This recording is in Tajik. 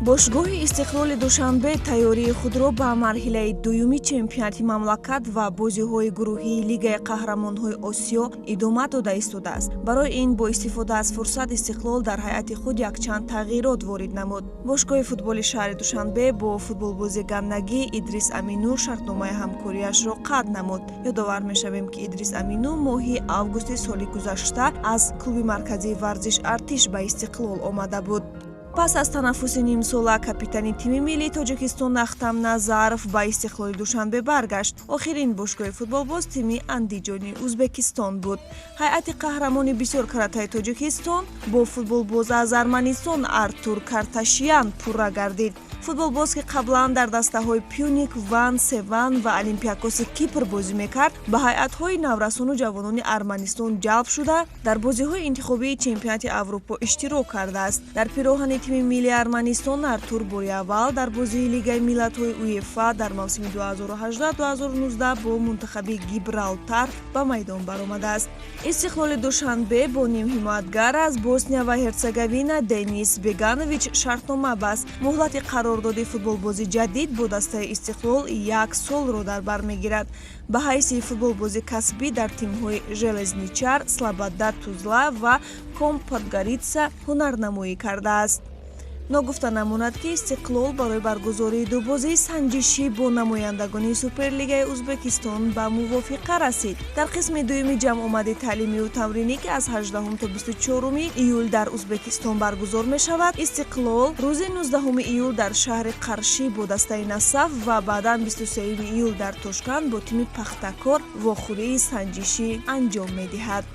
бошгоҳи истиқлоли душанбе тайёрии худро ба марҳилаи дуюми чемпионати мамлакат ва бозиҳои гурӯҳии лигаи қаҳрамонҳои осиё идома дода истодааст. барои ин бо истифода аз фурсат истиқлол дар ҳайати худ якчанд тағйирот ворид намуд. бошгоҳи футболи шаҳри душанбе бо футболбози ганнагӣ Идрис Амину шартномаи ҳамкориашро қатъ намуд. ёдовар мешавем ки Идрис Амину моҳи августи соли гузашта аз клуби марказии варзиш артиш ба истиқлол омада буд. пас аз танаффуси нимсола капитани тими миллии Тоҷикистон Ахтам Назаров ба истиқлоли Душанбе баргашт. охирин бошгоҳи футболбоз тими Андиҷони Узбекистон буд. ҳайати қаҳрамони бисёр каратаи Тоҷикистон бо футболбоз аз Арманистон Артур Карташян пурра гардид. футболбоз ки қаблан дар дастаҳои Пюник, Ван, Севан ва Олимпиакоси Кипр бозӣ мекард, ба ҳайатҳои наврасону ҷавонони Арманистон ҷалб шуда дар бозиҳои интихобии чемпионати Аврупо иштирок кардааст. дар пироҳани тими миллии Арманистон Артур бори аввал дар бозии Лигаи миллатҳои УЕФА дар мавсими 2018-2019 бо мунтахаби Гибралтар ба майдон баромадааст. истиқлоли Душанбе бо нимҳимоятгар аз Босния ва Ҳерцеговина Денис Беганович шартнома баст. муҳлати қарордоди футболбози ҷадид бо дастаи истиқлол 1 солро дар бар мегирад. ба ҳайси футболбози касбӣ дар тимҳои Железничар, Слобода Тузла ва Комподгорица ҳунарнамоӣ кардааст. ногуфта намонад ки истиқлол барои баргузории ду бозии санҷишӣ бо намояндагони Суперлигаи Узбекистон ба мувофиқа расид. дар қисми дуюми ҷамъомади таълимию тамринӣ ки аз 18 то 24 июл дар Узбекистон баргузор мешавад, истиқлол рӯзи 19 июл дар шаҳри Қаршӣ бо дастаи Насаф ва баъдан 23 июл дар Тошканд бо тими Пахтакор вохӯрии санҷишӣ анҷом медиҳад.